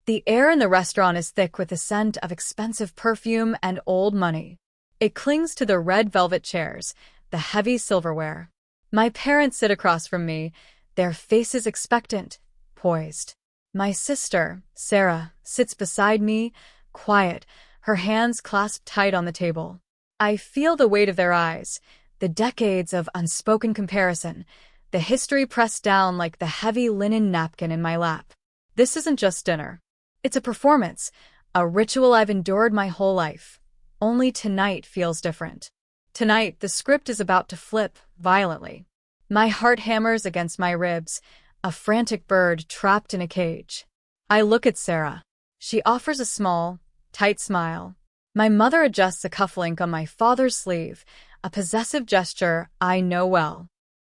The air in the restaurant is thick with the scent of expensive perfume and old money. It clings to the red velvet chairs, the heavy silverware. My parents sit across from me, their faces expectant, poised. My sister, Sarah, sits beside me, quiet, her hands clasped tight on the table. I feel the weight of their eyes, the decades of unspoken comparison, the history pressed down like the heavy linen napkin in my lap. This isn't just dinner. It's a performance, a ritual I've endured my whole life. Only tonight feels different. Tonight, the script is about to flip violently. My heart hammers against my ribs, a frantic bird trapped in a cage. I look at Sarah. She offers a small, tight smile. My mother adjusts a cufflink on my father's sleeve, a possessive gesture I know well.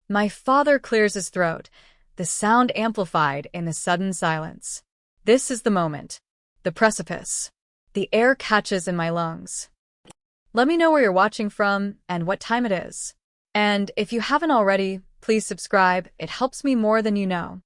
My father clears his throat, the sound amplified in the sudden silence. This is the moment. The precipice. The air catches in my lungs. Let me know where you're watching from and what time it is. And if you haven't already, please subscribe. It helps me more than you know.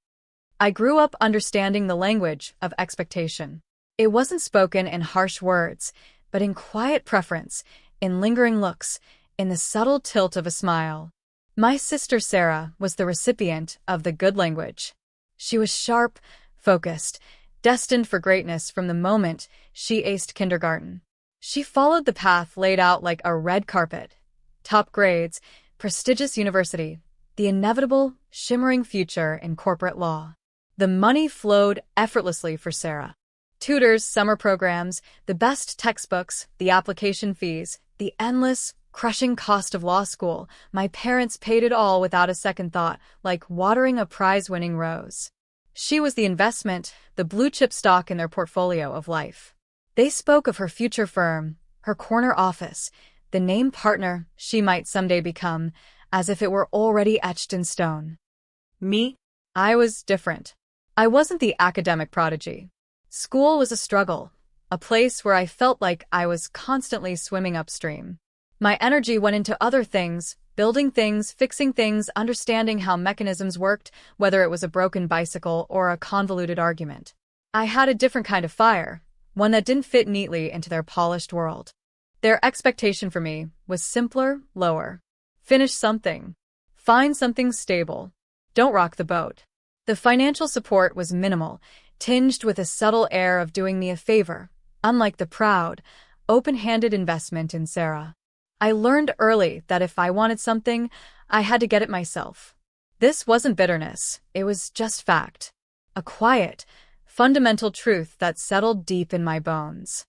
I grew up understanding the language of expectation. It wasn't spoken in harsh words, but in quiet preference, in lingering looks, in the subtle tilt of a smile. My sister Sarah was the recipient of the good language. She was sharp, focused, destined for greatness from the moment she aced kindergarten. She followed the path laid out like a red carpet. Top grades, prestigious university, the inevitable, shimmering future in corporate law. The money flowed effortlessly for Sarah. Tutors, summer programs, the best textbooks, the application fees, the endless, crushing cost of law school. My parents paid it all without a second thought, like watering a prize-winning rose. She was the investment, the blue-chip stock in their portfolio of life. They spoke of her future firm, her corner office, the name partner she might someday become, as if it were already etched in stone. Me? I was different. I wasn't the academic prodigy. School was a struggle, a place where I felt like I was constantly swimming upstream. My energy went into other things, building things, fixing things, understanding how mechanisms worked, whether it was a broken bicycle or a convoluted argument. I had a different kind of fire, one that didn't fit neatly into their polished world. Their expectation for me was simpler, lower. Finish something. Find something stable. Don't rock the boat. The financial support was minimal, tinged with a subtle air of doing me a favor, unlike the proud, open-handed investment in Sarah. I learned early that if I wanted something, I had to get it myself. This wasn't bitterness, it was just fact. A quiet, fundamental truth that settled deep in my bones.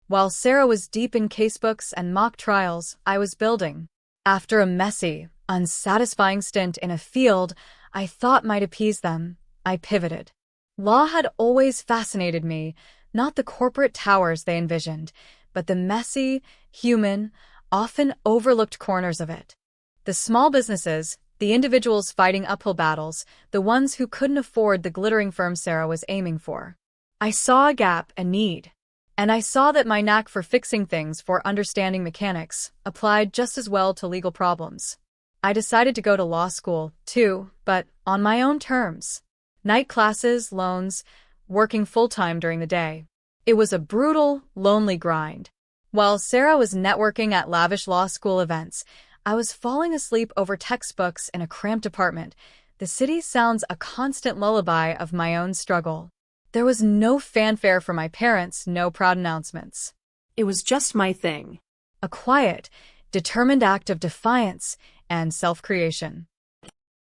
While Sarah was deep in casebooks and mock trials, I was building. After a messy, unsatisfying stint in a field I thought might appease them, I pivoted. Law had always fascinated me, not the corporate towers they envisioned, but the messy, human, often overlooked corners of it. The small businesses, the individuals fighting uphill battles, the ones who couldn't afford the glittering firm Sarah was aiming for. I saw a gap, a need. And I saw that my knack for fixing things, for understanding mechanics, applied just as well to legal problems. I decided to go to law school, too, but on my own terms. Night classes, loans, working full-time during the day. It was a brutal, lonely grind. While Sarah was networking at lavish law school events, I was falling asleep over textbooks in a cramped apartment. The city sounds a constant lullaby of my own struggle. There was no fanfare from my parents, no proud announcements. It was just my thing. A quiet, determined act of defiance and self-creation.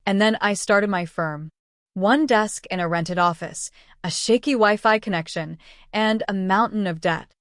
And then I started my firm. One desk in a rented office, a shaky Wi-Fi connection, and a mountain of debt.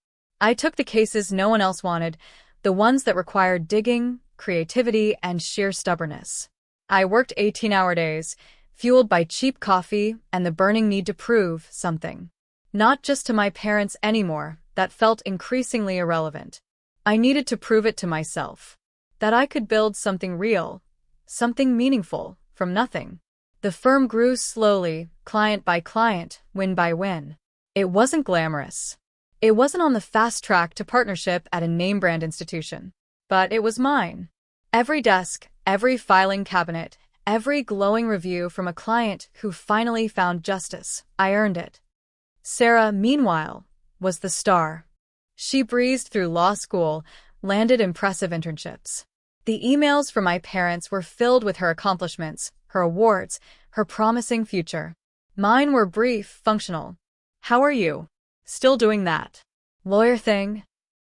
I took the cases no one else wanted, the ones that required digging, creativity, and sheer stubbornness. I worked 18-hour days, fueled by cheap coffee and the burning need to prove something. Not just to my parents anymore, that felt increasingly irrelevant. I needed to prove it to myself. That I could build something real, something meaningful, from nothing. The firm grew slowly, client by client, win by win. It wasn't glamorous. It wasn't on the fast track to partnership at a name-brand institution. But it was mine. Every desk, every filing cabinet, every glowing review from a client who finally found justice, I earned it. Sarah, meanwhile, was the star. She breezed through law school, landed impressive internships. The emails from my parents were filled with her accomplishments, her awards, her promising future. Mine were brief, functional. How are you? Still doing that lawyer thing?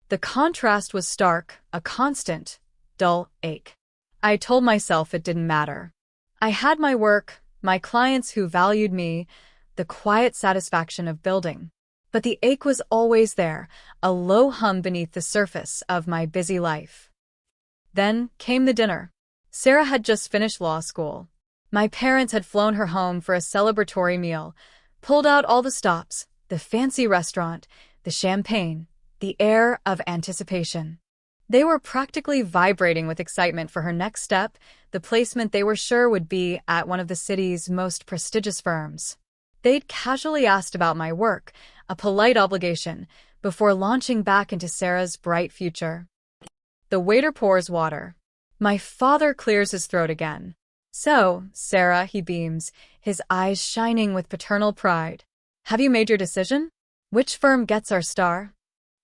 The contrast was stark, a constant, dull ache. I told myself it didn't matter. I had my work, my clients who valued me, the quiet satisfaction of building. But the ache was always there, a low hum beneath the surface of my busy life. Then came the dinner. Sarah had just finished law school. My parents had flown her home for a celebratory meal, pulled out all the stops, the fancy restaurant, the champagne, the air of anticipation. They were practically vibrating with excitement for her next step, the placement they were sure would be at one of the city's most prestigious firms. They'd casually asked about my work, a polite obligation, before launching back into Sarah's bright future. The waiter pours water. My father clears his throat again. So, Sarah, he beams, his eyes shining with paternal pride. Have you made your decision? Which firm gets our star?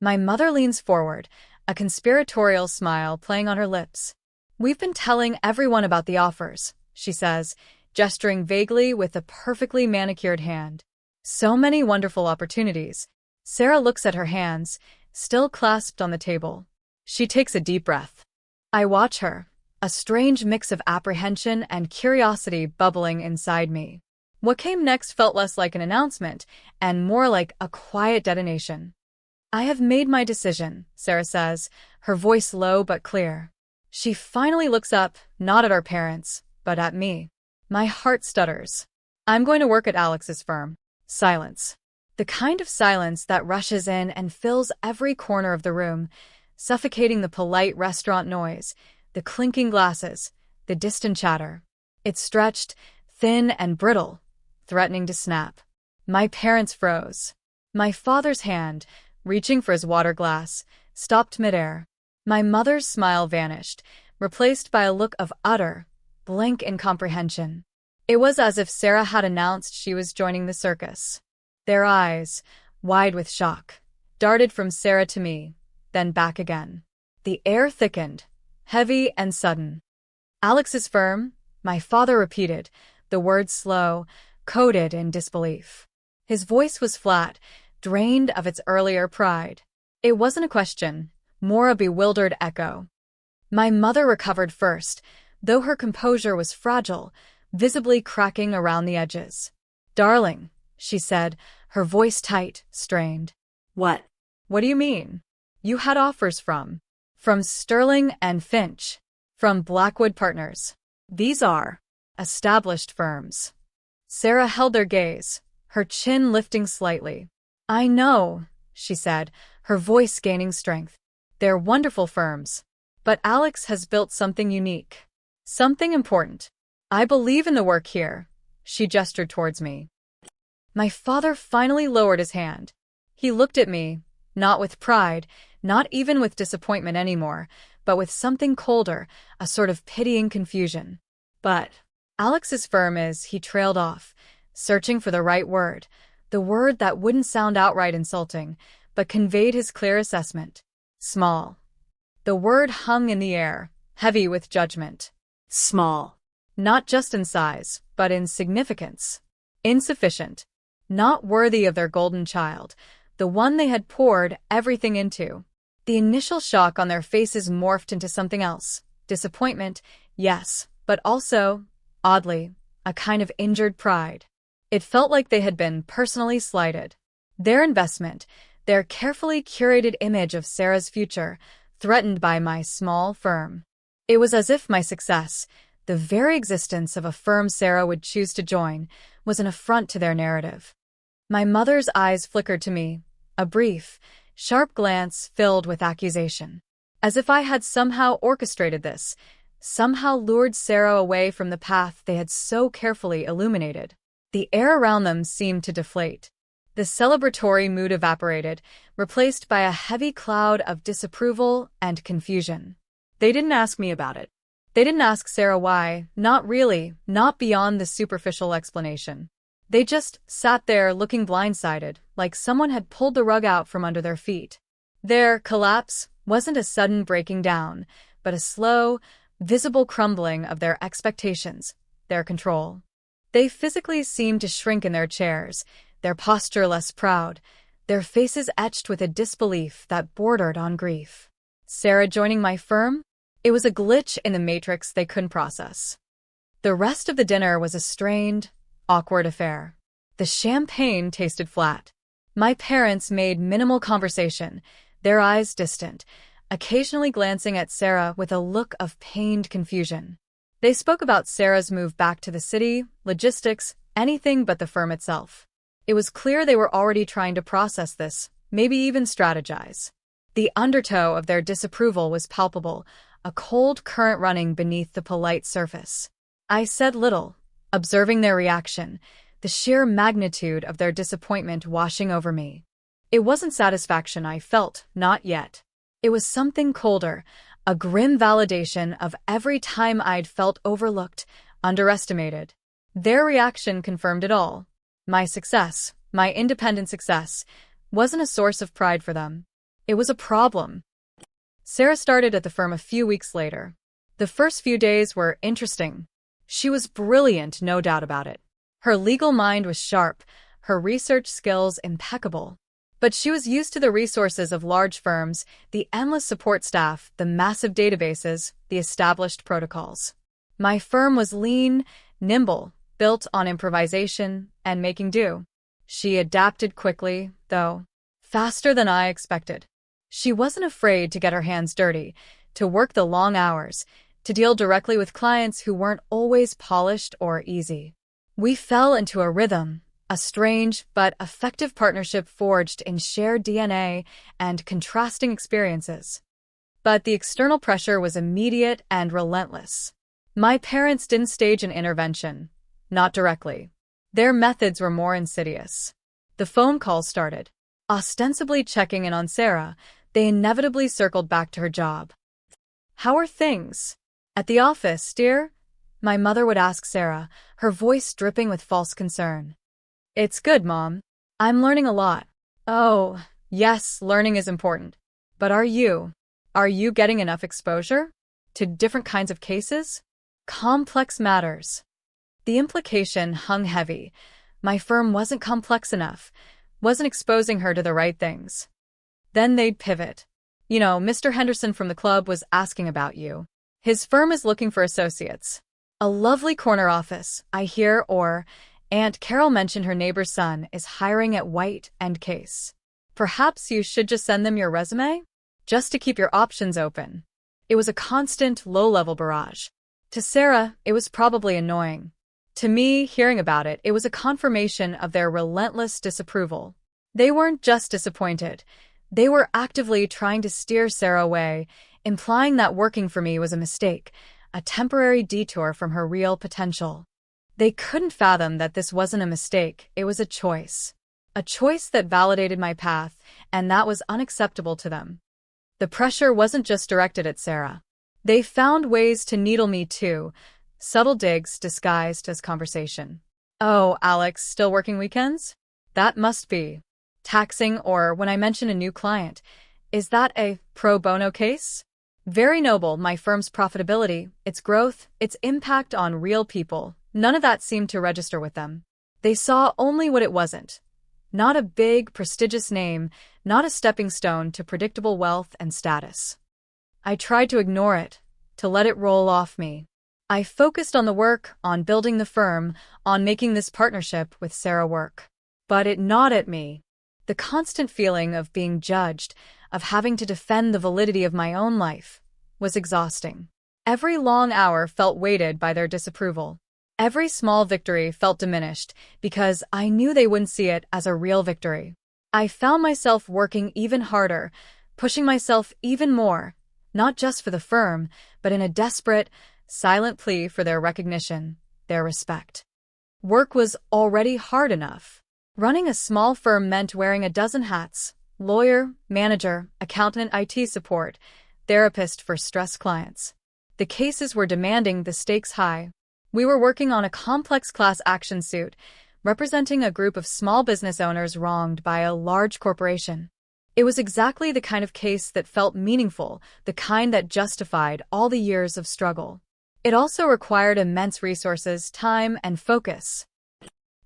My mother leans forward, a conspiratorial smile playing on her lips. We've been telling everyone about the offers, she says, gesturing vaguely with a perfectly manicured hand. So many wonderful opportunities. Sarah looks at her hands, still clasped on the table. She takes a deep breath. I watch her, a strange mix of apprehension and curiosity bubbling inside me. What came next felt less like an announcement and more like a quiet detonation. I have made my decision, Sarah says, her voice low but clear. She finally looks up, not at our parents, but at me. My heart stutters. I'm going to work at Alex's firm. Silence. The kind of silence that rushes in and fills every corner of the room, suffocating the polite restaurant noise, the clinking glasses, the distant chatter. It stretched, thin and brittle, threatening to snap. My parents froze. My father's hand, reaching for his water glass, stopped midair. My mother's smile vanished, replaced by a look of utter, blank incomprehension. It was as if Sarah had announced she was joining the circus. Their eyes, wide with shock, darted from Sarah to me, then back again. The air thickened, heavy and sudden. Alex's firm? My father repeated, the words slow, coded in disbelief. His voice was flat, drained of its earlier pride. It wasn't a question, more a bewildered echo. My mother recovered first, though her composure was fragile, visibly cracking around the edges. Darling, she said, her voice tight, strained. What? What do you mean? You had offers from Sterling and Finch, from Blackwood Partners. These are established firms. Sarah held their gaze, her chin lifting slightly. I know, she said, her voice gaining strength. They're wonderful firms. But Alex has built something unique. Something important. I believe in the work here. She gestured towards me. My father finally lowered his hand. He looked at me, not with pride, not even with disappointment anymore, but with something colder, a sort of pitying confusion. But Alex's firm is, he trailed off, searching for the right word, the word that wouldn't sound outright insulting, but conveyed his clear assessment. Small. The word hung in the air, heavy with judgment. Small. Not just in size, but in significance. Insufficient. Not worthy of their golden child, the one they had poured everything into. The initial shock on their faces morphed into something else. Disappointment, yes, but also, oddly, a kind of injured pride. It felt like they had been personally slighted. Their investment, their carefully curated image of Sarah's future, threatened by my small firm. It was as if my success, the very existence of a firm Sarah would choose to join, was an affront to their narrative. My mother's eyes flickered to me, a brief, sharp glance filled with accusation. As if I had somehow orchestrated this, somehow lured Sarah away from the path they had so carefully illuminated. The air around them seemed to deflate. The celebratory mood evaporated, replaced by a heavy cloud of disapproval and confusion. They didn't ask me about it. They didn't ask Sarah why, not really, not beyond the superficial explanation. They just sat there looking blindsided, like someone had pulled the rug out from under their feet. Their collapse wasn't a sudden breaking down, but a slow, visible crumbling of their expectations, their control. They physically seemed to shrink in their chairs, their posture less proud, their faces etched with a disbelief that bordered on grief. Sarah joining my firm? It was a glitch in the matrix they couldn't process. The rest of the dinner was a strained, awkward affair. The champagne tasted flat. My parents made minimal conversation, their eyes distant, occasionally glancing at Sarah with a look of pained confusion. They spoke about Sarah's move back to the city, logistics, anything but the firm itself. It was clear they were already trying to process this, maybe even strategize. The undertow of their disapproval was palpable, a cold current running beneath the polite surface. I said little, observing their reaction, the sheer magnitude of their disappointment washing over me. It wasn't satisfaction I felt, not yet. It was something colder, a grim validation of every time I'd felt overlooked, underestimated. Their reaction confirmed it all. My success, my independent success, wasn't a source of pride for them. It was a problem. Sarah started at the firm a few weeks later. The first few days were interesting. She was brilliant, no doubt about it. Her legal mind was sharp, her research skills impeccable. But she was used to the resources of large firms, the endless support staff, the massive databases, the established protocols. My firm was lean, nimble, built on improvisation and making do. She adapted quickly, though, faster than I expected. She wasn't afraid to get her hands dirty, to work the long hours, to deal directly with clients who weren't always polished or easy. We fell into a rhythm, a strange but effective partnership forged in shared DNA and contrasting experiences. But the external pressure was immediate and relentless. My parents didn't stage an intervention, not directly. Their methods were more insidious. The phone calls started. Ostensibly checking in on Sarah, they inevitably circled back to her job. "How are things? At the office, dear?" My mother would ask Sarah, her voice dripping with false concern. "It's good, Mom. I'm learning a lot." "Oh, yes, learning is important. But are you? Are you getting enough exposure? To different kinds of cases? Complex matters." The implication hung heavy. My firm wasn't complex enough, wasn't exposing her to the right things. Then they'd pivot. "You know, Mr. Henderson from the club was asking about you. His firm is looking for associates. A lovely corner office, I hear, or Aunt Carol mentioned her neighbor's son is hiring at White and Case. Perhaps you should just send them your resume? Just to keep your options open." It was a constant, low-level barrage. To Sarah, it was probably annoying. To me, hearing about it, it was a confirmation of their relentless disapproval. They weren't just disappointed. They were actively trying to steer Sarah away, implying that working for me was a mistake, a temporary detour from her real potential. They couldn't fathom that this wasn't a mistake, it was a choice. A choice that validated my path, and that was unacceptable to them. The pressure wasn't just directed at Sarah. They found ways to needle me too, subtle digs disguised as conversation. "Oh, Alex, still working weekends? That must be taxing," or when I mention a new client, "Is that a pro bono case?" Very noble, my firm's profitability, its growth, its impact on real people. None of that seemed to register with them. They saw only what it wasn't. Not a big, prestigious name, not a stepping stone to predictable wealth and status. I tried to ignore it, to let it roll off me. I focused on the work, on building the firm, on making this partnership with Sarah work. But it gnawed at me. The constant feeling of being judged, of having to defend the validity of my own life, was exhausting. Every long hour felt weighted by their disapproval. Every small victory felt diminished because I knew they wouldn't see it as a real victory. I found myself working even harder, pushing myself even more, not just for the firm, but in a desperate, silent plea for their recognition, their respect. Work was already hard enough. Running a small firm meant wearing a dozen hats: lawyer, manager, accountant, IT support, therapist for stressed clients. The cases were demanding, the stakes high. We were working on a complex class action suit, representing a group of small business owners wronged by a large corporation. It was exactly the kind of case that felt meaningful, the kind that justified all the years of struggle. It also required immense resources, time, and focus.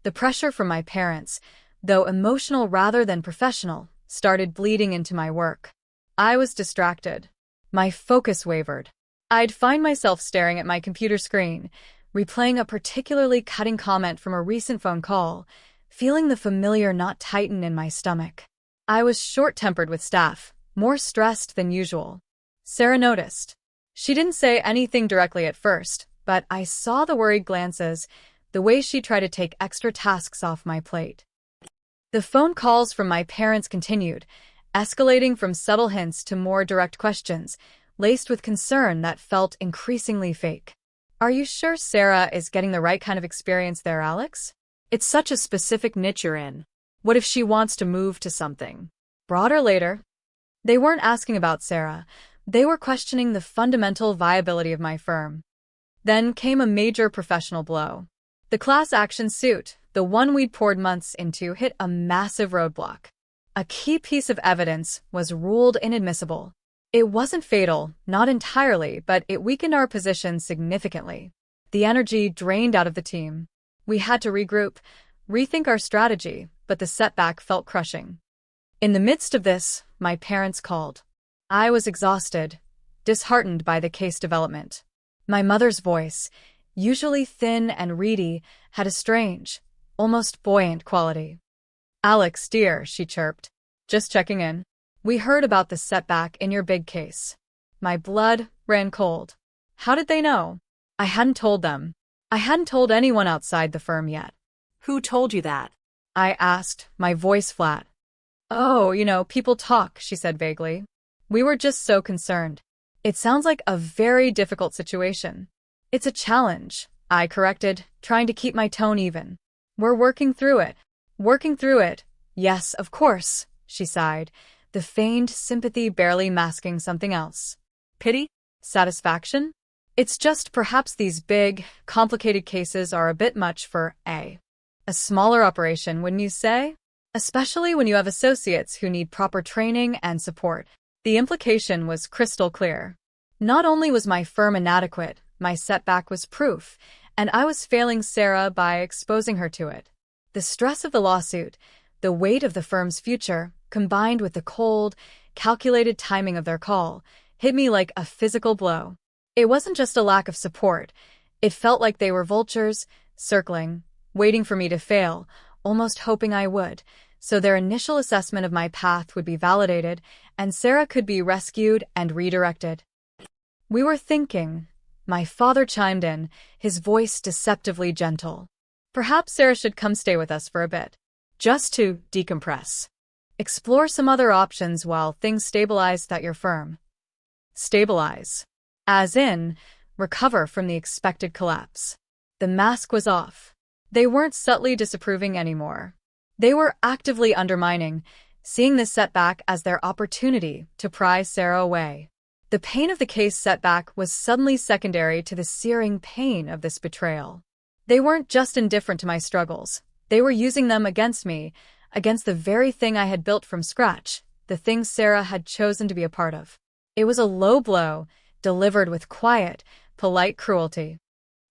The pressure from my parents, though emotional rather than professional, started bleeding into my work. I was distracted. My focus wavered. I'd find myself staring at my computer screen, replaying a particularly cutting comment from a recent phone call, feeling the familiar knot tighten in my stomach. I was short-tempered with staff, more stressed than usual. Sarah noticed. She didn't say anything directly at first, but I saw the worried glances, the way she tried to take extra tasks off my plate. The phone calls from my parents continued, escalating from subtle hints to more direct questions, laced with concern that felt increasingly fake. "Are you sure Sarah is getting the right kind of experience there, Alex? It's such a specific niche you're in. What if she wants to move to something broader later?" They weren't asking about Sarah. They were questioning the fundamental viability of my firm. Then came a major professional blow. The class action suit, the one we'd poured months into, hit a massive roadblock. A key piece of evidence was ruled inadmissible. It wasn't fatal, not entirely, but it weakened our position significantly. The energy drained out of the team. We had to regroup, rethink our strategy, but the setback felt crushing. In the midst of this, my parents called. I was exhausted, disheartened by the case development. My mother's voice, usually thin and reedy, had a strange, almost buoyant quality. "Alex, dear," she chirped. "Just checking in. We heard about the setback in your big case." My blood ran cold. How did they know? I hadn't told them. I hadn't told anyone outside the firm yet. Who told you that? I asked, my voice flat. "Oh, people talk," she said vaguely. "We were just so concerned. It sounds like a very difficult situation." "It's a challenge," I corrected, trying to keep my tone even. "We're working through it." "Working through it? Yes, of course," she sighed, the feigned sympathy barely masking something else. "Pity? Satisfaction? It's just perhaps these big, complicated cases are a bit much for a smaller operation, wouldn't you say? Especially when you have associates who need proper training and support." The implication was crystal clear. Not only was my firm inadequate, my setback was proof, and I was failing Sarah by exposing her to it. The stress of the lawsuit, the weight of the firm's future, combined with the cold, calculated timing of their call, hit me like a physical blow. It wasn't just a lack of support. It felt like they were vultures, circling, waiting for me to fail, almost hoping I would, so their initial assessment of my path would be validated, and Sarah could be rescued and redirected. "We were thinking," my father chimed in, his voice deceptively gentle. "Perhaps Sarah should come stay with us for a bit. Just to decompress. Explore some other options while things stabilize at your firm." Stabilize. As in, recover from the expected collapse. The mask was off. They weren't subtly disapproving anymore. They were actively undermining, seeing this setback as their opportunity to pry Sarah away. The pain of the case setback was suddenly secondary to the searing pain of this betrayal. They weren't just indifferent to my struggles. They were using them against me, against the very thing I had built from scratch, the thing Sarah had chosen to be a part of. It was a low blow, delivered with quiet, polite cruelty.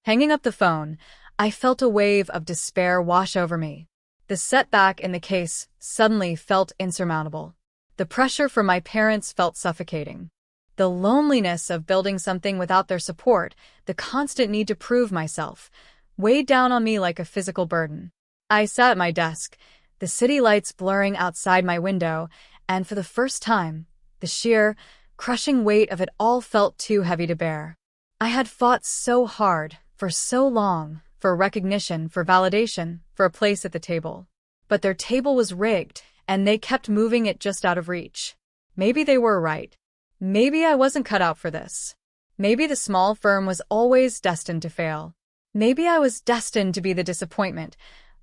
Hanging up the phone, I felt a wave of despair wash over me. The setback in the case suddenly felt insurmountable. The pressure from my parents felt suffocating. The loneliness of building something without their support, the constant need to prove myself, weighed down on me like a physical burden. I sat at my desk, the city lights blurring outside my window, and for the first time, the sheer, crushing weight of it all felt too heavy to bear. I had fought so hard, for so long, for recognition, for validation, for a place at the table. But their table was rigged, and they kept moving it just out of reach. Maybe they were right. Maybe I wasn't cut out for this. Maybe the small firm was always destined to fail. Maybe I was destined to be the disappointment,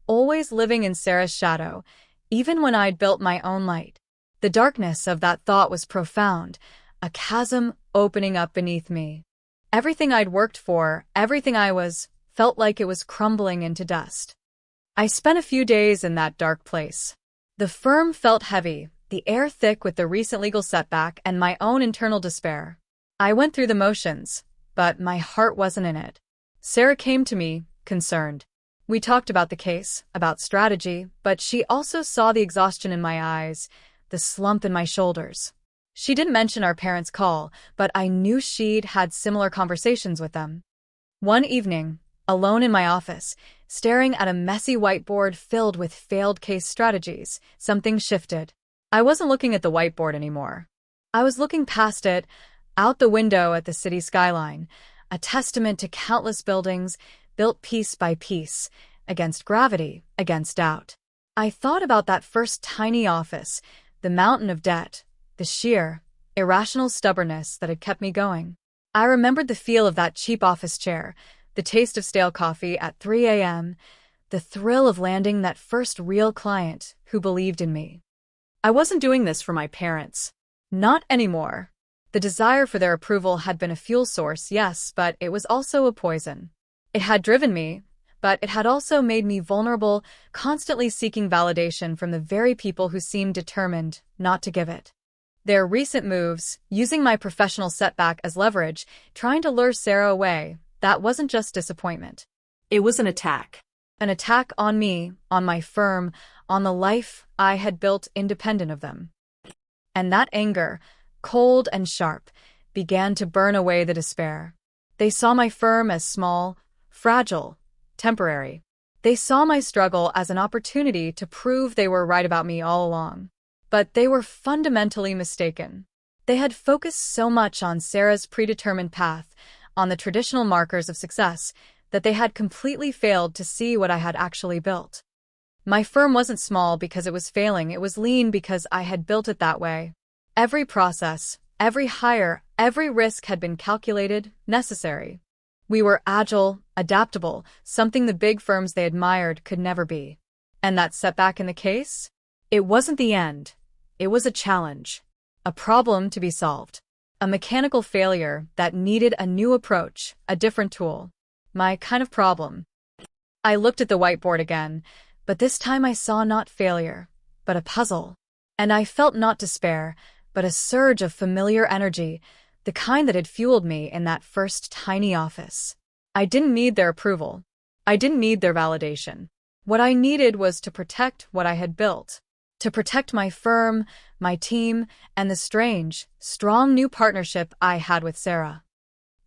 always living in Sarah's shadow, even when I'd built my own light. The darkness of that thought was profound, a chasm opening up beneath me. Everything I'd worked for, everything I was, felt like it was crumbling into dust. I spent a few days in that dark place. The firm felt heavy, the air thick with the recent legal setback and my own internal despair. I went through the motions, but my heart wasn't in it. Sarah came to me, concerned. We talked about the case, about strategy, but she also saw the exhaustion in my eyes, the slump in my shoulders. She didn't mention our parents' call, but I knew she'd had similar conversations with them. One evening, alone in my office, staring at a messy whiteboard filled with failed case strategies, something shifted. I wasn't looking at the whiteboard anymore. I was looking past it, out the window at the city skyline, a testament to countless buildings built piece by piece, against gravity, against doubt. I thought about that first tiny office, the mountain of debt, the sheer, irrational stubbornness that had kept me going. I remembered the feel of that cheap office chair, the taste of stale coffee at 3 a.m., the thrill of landing that first real client who believed in me. I wasn't doing this for my parents. Not anymore. The desire for their approval had been a fuel source, yes, but it was also a poison. It had driven me, but it had also made me vulnerable, constantly seeking validation from the very people who seemed determined not to give it. Their recent moves, using my professional setback as leverage, trying to lure Sarah away, that wasn't just disappointment. It was an attack. An attack on me, on my firm, on the life I had built independent of them. And that anger, cold and sharp, began to burn away the despair. They saw my firm as small, fragile, temporary. They saw my struggle as an opportunity to prove they were right about me all along. But they were fundamentally mistaken. They had focused so much on Sarah's predetermined path, on the traditional markers of success, that they had completely failed to see what I had actually built. My firm wasn't small because it was failing, it was lean because I had built it that way. Every process, every hire, every risk had been calculated, necessary. We were agile, adaptable, something the big firms they admired could never be. And that setback in the case? It wasn't the end. It was a challenge, a problem to be solved, a mechanical failure that needed a new approach, a different tool. My kind of problem. I looked at the whiteboard again, but this time I saw not failure, but a puzzle. And I felt not despair, but a surge of familiar energy, the kind that had fueled me in that first tiny office. I didn't need their approval. I didn't need their validation. What I needed was to protect what I had built, to protect my firm, my team, and the strange, strong new partnership I had with Sarah.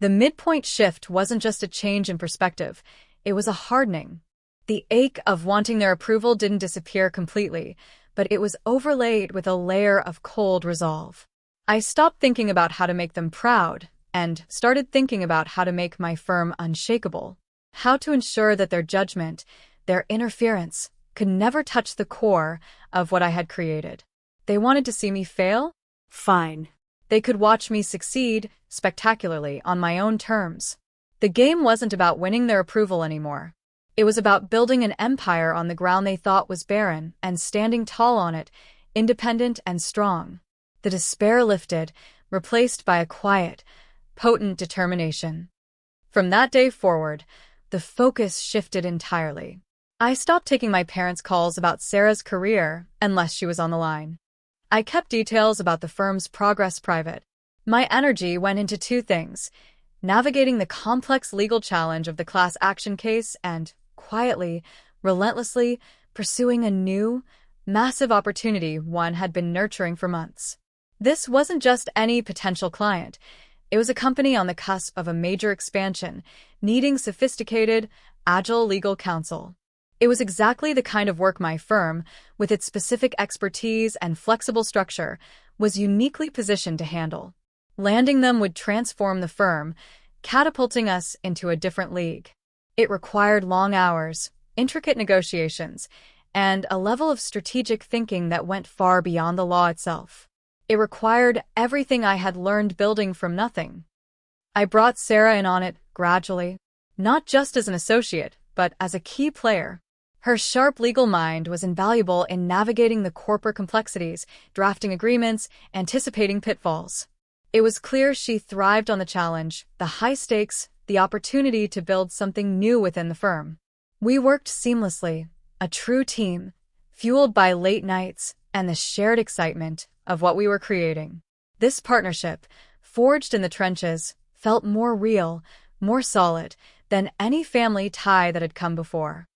The midpoint shift wasn't just a change in perspective, it was a hardening. The ache of wanting their approval didn't disappear completely, but it was overlaid with a layer of cold resolve. I stopped thinking about how to make them proud and started thinking about how to make my firm unshakable, how to ensure that their judgment, their interference, could never touch the core of what I had created. They wanted to see me fail? Fine. They could watch me succeed, spectacularly, on my own terms. The game wasn't about winning their approval anymore. It was about building an empire on the ground they thought was barren and standing tall on it, independent and strong. The despair lifted, replaced by a quiet, potent determination. From that day forward, the focus shifted entirely. I stopped taking my parents' calls about Sarah's career unless she was on the line. I kept details about the firm's progress private. My energy went into two things: navigating the complex legal challenge of the class action case and, quietly, relentlessly, pursuing a new, massive opportunity one had been nurturing for months. This wasn't just any potential client. It was a company on the cusp of a major expansion, needing sophisticated, agile legal counsel. It was exactly the kind of work my firm, with its specific expertise and flexible structure, was uniquely positioned to handle. Landing them would transform the firm, catapulting us into a different league. It required long hours, intricate negotiations, and a level of strategic thinking that went far beyond the law itself. It required everything I had learned building from nothing. I brought Sarah in on it gradually, not just as an associate, but as a key player. Her sharp legal mind was invaluable in navigating the corporate complexities, drafting agreements, anticipating pitfalls. It was clear she thrived on the challenge, the high stakes, the opportunity to build something new within the firm. We worked seamlessly, A true team, fueled by late nights and the shared excitement of what we were creating. This partnership, forged in the trenches, felt more real, more solid than any family tie that had come before.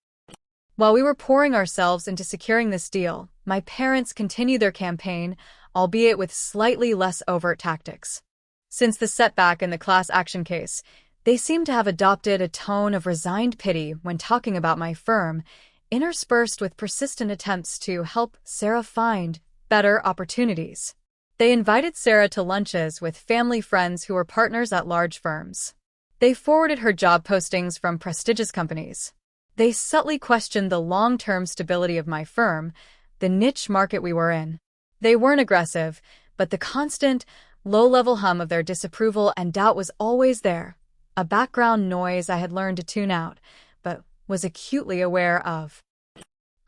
While we were pouring ourselves into securing this deal, my parents continued their campaign, albeit with slightly less overt tactics. Since the setback in the class action case, they seemed to have adopted a tone of resigned pity when talking about my firm, interspersed with persistent attempts to help Sarah find better opportunities. They invited Sarah to lunches with family friends who were partners at large firms. They forwarded her job postings from prestigious companies. They subtly questioned the long-term stability of my firm, the niche market we were in. They weren't aggressive, but the constant, low-level hum of their disapproval and doubt was always there, a background noise I had learned to tune out, but was acutely aware of.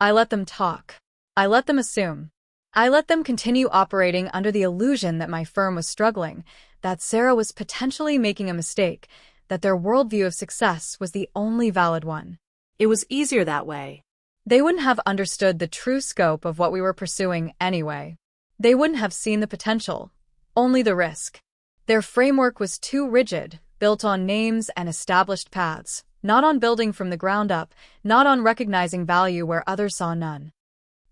I let them talk. I let them assume. I let them continue operating under the illusion that my firm was struggling, that Sarah was potentially making a mistake, that their worldview of success was the only valid one. It was easier that way. They wouldn't have understood the true scope of what we were pursuing anyway. They wouldn't have seen the potential, only the risk. Their framework was too rigid, built on names and established paths, not on building from the ground up, not on recognizing value where others saw none.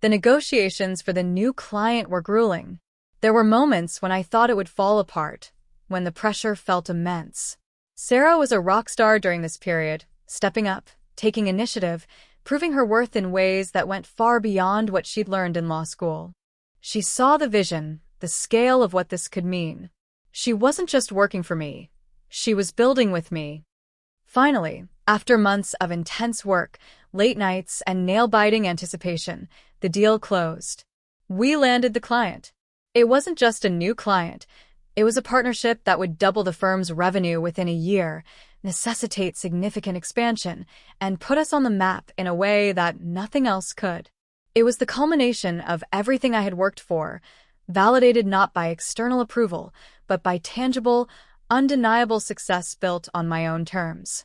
The negotiations for the new client were grueling. There were moments when I thought it would fall apart, when the pressure felt immense. Sarah was a rock star during this period, stepping up, taking initiative, proving her worth in ways that went far beyond what she'd learned in law school. She saw the vision, the scale of what this could mean. She wasn't just working for me. She was building with me. Finally, after months of intense work, late nights, and nail-biting anticipation, the deal closed. We landed the client. It wasn't just a new client. It was a partnership that would double the firm's revenue within a year, necessitate significant expansion, and put us on the map in a way that nothing else could. It was the culmination of everything I had worked for, validated not by external approval, but by tangible, undeniable success built on my own terms.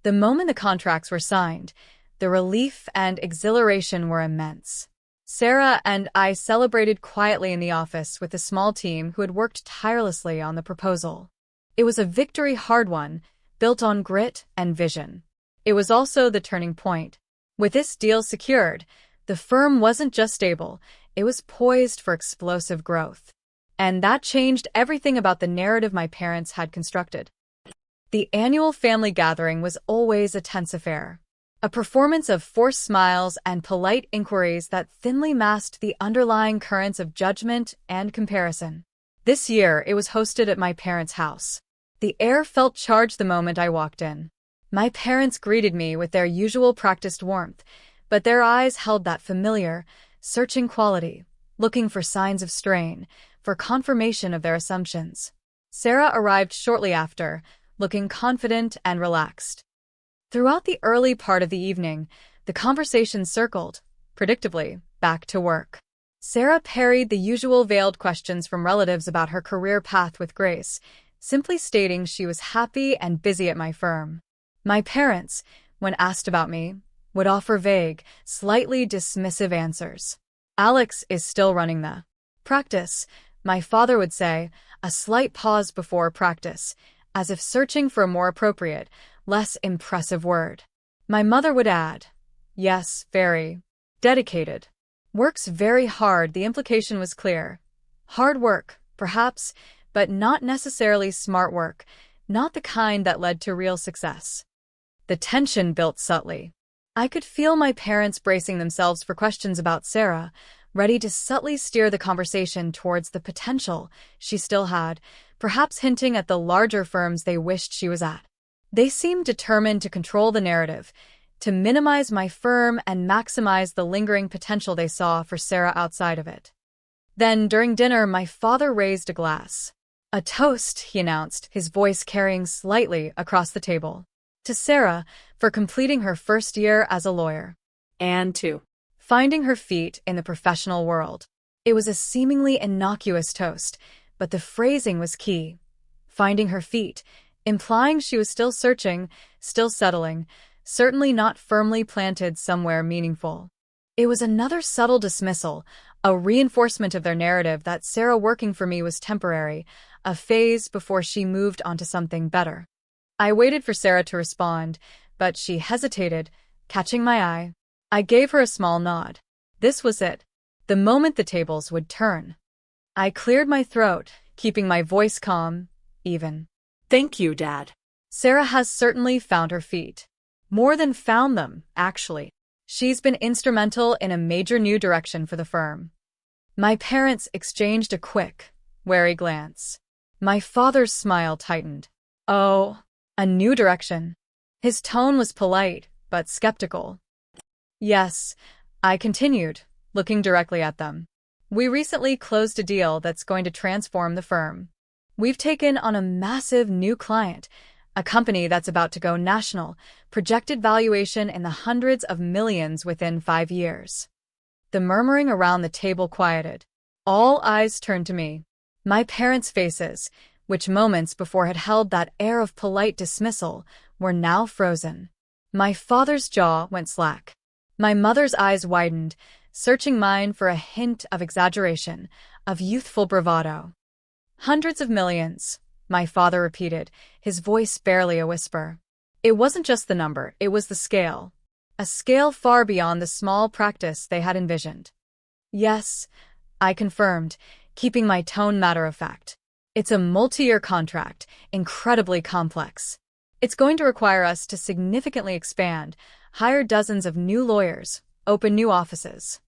The moment the contracts were signed, the relief and exhilaration were immense. Sarah and I celebrated quietly in the office with a small team who had worked tirelessly on the proposal. It was a victory hard won, built on grit and vision. It was also the turning point. With this deal secured, the firm wasn't just stable, it was poised for explosive growth. And that changed everything about the narrative my parents had constructed. The annual family gathering was always a tense affair. A performance of forced smiles and polite inquiries that thinly masked the underlying currents of judgment and comparison. This year, it was hosted at my parents' house. The air felt charged the moment I walked in. My parents greeted me with their usual practiced warmth, but their eyes held that familiar, searching quality, looking for signs of strain, for confirmation of their assumptions. Sarah arrived shortly after, looking confident and relaxed. Throughout the early part of the evening, the conversation circled, predictably, back to work. Sarah parried the usual veiled questions from relatives about her career path with grace, simply stating she was happy and busy at my firm. My parents, when asked about me, would offer vague, slightly dismissive answers. Alex is still running the practice, my father would say, a slight pause before practice, as if searching for a more appropriate, less impressive word. My mother would add, yes, very dedicated. Works very hard, the implication was clear. Hard work, perhaps, but not necessarily smart work, not the kind that led to real success. The tension built subtly. I could feel my parents bracing themselves for questions about Sarah, ready to subtly steer the conversation towards the potential she still had, perhaps hinting at the larger firms they wished she was at. They seemed determined to control the narrative, to minimize my firm and maximize the lingering potential they saw for Sarah outside of it. Then, during dinner, my father raised a glass. A toast, he announced, his voice carrying slightly across the table. To Sarah, for completing her first year as a lawyer. And to finding her feet in the professional world. It was a seemingly innocuous toast, but the phrasing was key. Finding her feet, implying she was still searching, still settling, certainly not firmly planted somewhere meaningful. It was another subtle dismissal, a reinforcement of their narrative that Sarah working for me was temporary, a phase before she moved on to something better. I waited for Sarah to respond, but she hesitated, catching my eye. I gave her a small nod. This was it. The moment the tables would turn. I cleared my throat, keeping my voice calm, even. Thank you, Dad. Sarah has certainly found her feet. More than found them, actually. She's been instrumental in a major new direction for the firm. My parents exchanged a quick, wary glance. My father's smile tightened. Oh, a new direction. His tone was polite, but skeptical. Yes, I continued, looking directly at them. We recently closed a deal that's going to transform the firm. We've taken on a massive new client, a company that's about to go national, projected valuation in the hundreds of millions within 5 years. The murmuring around the table quieted. All eyes turned to me. My parents' faces, which moments before had held that air of polite dismissal, were now frozen. My father's jaw went slack. My mother's eyes widened, searching mine for a hint of exaggeration, of youthful bravado. Hundreds of millions, my father repeated, his voice barely a whisper. It wasn't just the number, it was the scale. A scale far beyond the small practice they had envisioned. Yes, I confirmed, keeping my tone matter-of-fact. It's a multi-year contract, incredibly complex. It's going to require us to significantly expand, hire dozens of new lawyers, open new offices.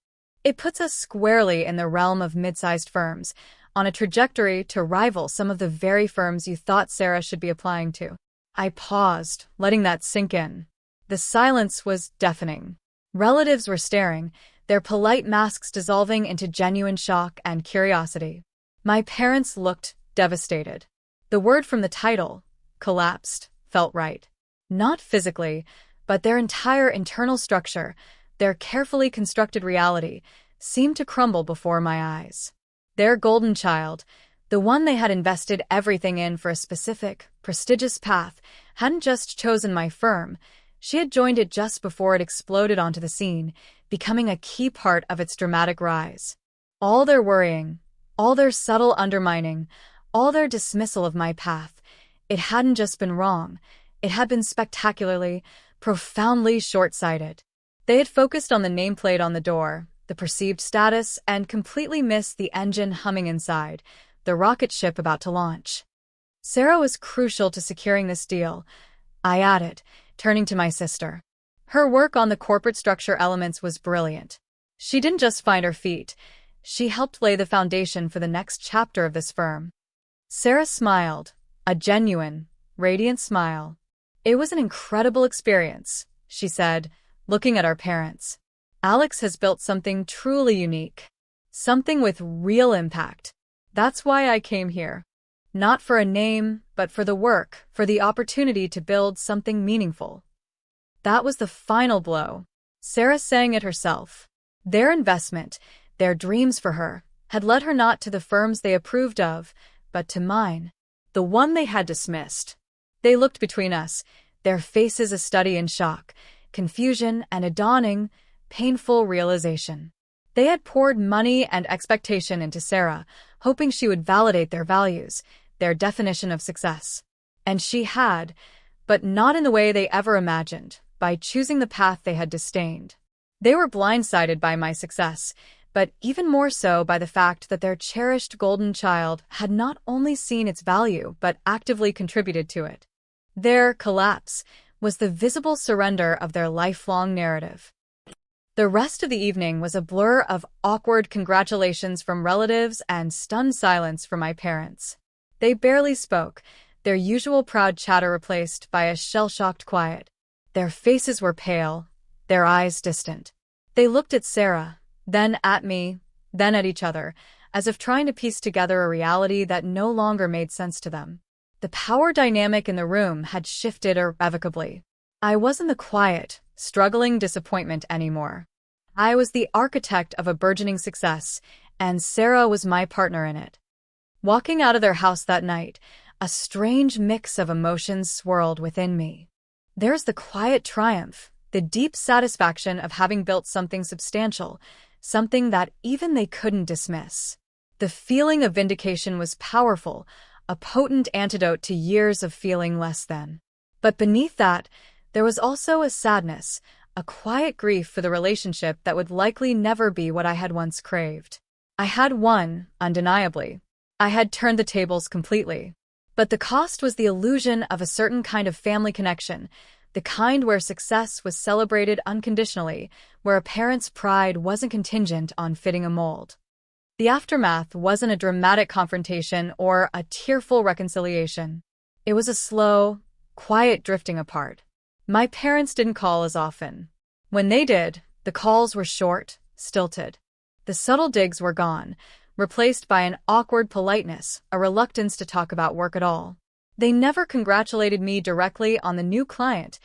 It puts us squarely in the realm of mid-sized firms, on a trajectory to rival some of the very firms you thought Sarah should be applying to. I paused, letting that sink in. The silence was deafening. Relatives were staring, their polite masks dissolving into genuine shock and curiosity. My parents looked devastated. The word from the title, collapsed, felt right. Not physically, but their entire internal structure, their carefully constructed reality, seemed to crumble before my eyes. Their golden child, the one they had invested everything in for a specific, prestigious path, hadn't just chosen my firm, she had joined it just before it exploded onto the scene, becoming a key part of its dramatic rise. All their worrying, all their subtle undermining, all their dismissal of my path, it hadn't just been wrong, it had been spectacularly, profoundly short-sighted. They had focused on the nameplate on the door, the perceived status, and completely missed the engine humming inside, the rocket ship about to launch. Sarah was crucial to securing this deal, I added, turning to my sister. Her work on the corporate structure elements was brilliant. She didn't just find her feet, she helped lay the foundation for the next chapter of this firm. Sarah smiled, a genuine, radiant smile. It was an incredible experience, she said, looking at our parents. Alex has built something truly unique. Something with real impact. That's why I came here. Not for a name, but for the work, for the opportunity to build something meaningful. That was the final blow. Sarah sang it herself. Their investment, their dreams for her, had led her not to the firms they approved of, but to mine, the one they had dismissed. They looked between us, their faces a study in shock, confusion, and a dawning, painful realization. They had poured money and expectation into Sarah, hoping she would validate their values, their definition of success. And she had, but not in the way they ever imagined, by choosing the path they had disdained. They were blindsided by my success, but even more so by the fact that their cherished golden child had not only seen its value but actively contributed to it. Their collapse was the visible surrender of their lifelong narrative. The rest of the evening was a blur of awkward congratulations from relatives and stunned silence from my parents. They barely spoke, their usual proud chatter replaced by a shell-shocked quiet. Their faces were pale, their eyes distant. They looked at Sarah, then at me, then at each other, as if trying to piece together a reality that no longer made sense to them. The power dynamic in the room had shifted irrevocably. I wasn't the quiet, struggling disappointment anymore. I was the architect of a burgeoning success, and Sarah was my partner in it. Walking out of their house that night, a strange mix of emotions swirled within me. There's the quiet triumph, the deep satisfaction of having built something substantial, something that even they couldn't dismiss. The feeling of vindication was powerful, a potent antidote to years of feeling less than. But beneath that, there was also a sadness, a quiet grief for the relationship that would likely never be what I had once craved. I had won, undeniably. I had turned the tables completely. But the cost was the illusion of a certain kind of family connection, the kind where success was celebrated unconditionally, where a parent's pride wasn't contingent on fitting a mold. The aftermath wasn't a dramatic confrontation or a tearful reconciliation. It was a slow, quiet drifting apart. My parents didn't call as often. When they did, the calls were short, stilted. The subtle digs were gone, replaced by an awkward politeness, a reluctance to talk about work at all. They never congratulated me directly on the new client,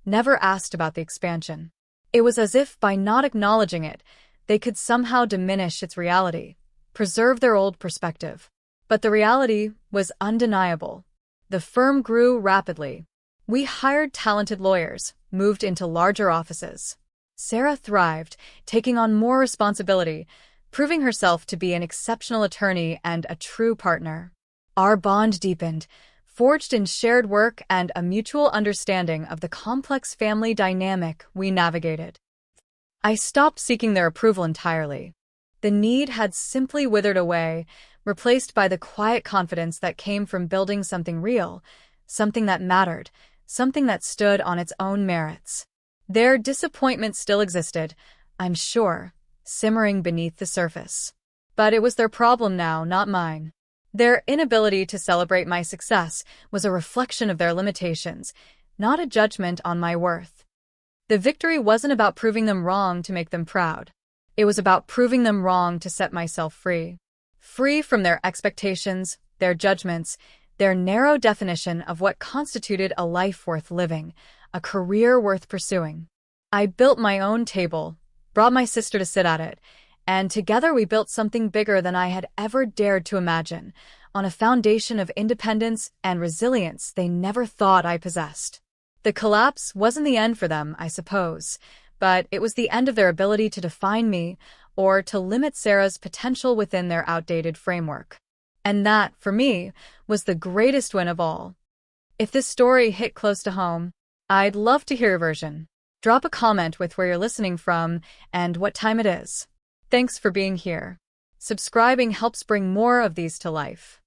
never asked about the expansion. It was as if by not acknowledging it, they could somehow diminish its reality, preserve their old perspective. But the reality was undeniable. The firm grew rapidly. We hired talented lawyers, moved into larger offices. Sarah thrived, taking on more responsibility, proving herself to be an exceptional attorney and a true partner. Our bond deepened, forged in shared work and a mutual understanding of the complex family dynamic we navigated. I stopped seeking their approval entirely. The need had simply withered away, replaced by the quiet confidence that came from building something real, something that mattered, something that stood on its own merits. Their disappointment still existed, I'm sure, simmering beneath the surface. But it was their problem now, not mine. Their inability to celebrate my success was a reflection of their limitations, not a judgment on my worth. The victory wasn't about proving them wrong to make them proud. It was about proving them wrong to set myself free. Free from their expectations, their judgments, their narrow definition of what constituted a life worth living, a career worth pursuing. I built my own table, brought my sister to sit at it, and together we built something bigger than I had ever dared to imagine, on a foundation of independence and resilience they never thought I possessed. The collapse wasn't the end for them, I suppose, but it was the end of their ability to define me or to limit Sarah's potential within their outdated framework. And that, for me, was the greatest win of all. If this story hit close to home, I'd love to hear your version. Drop a comment with where you're listening from and what time it is. Thanks for being here. Subscribing helps bring more of these to life.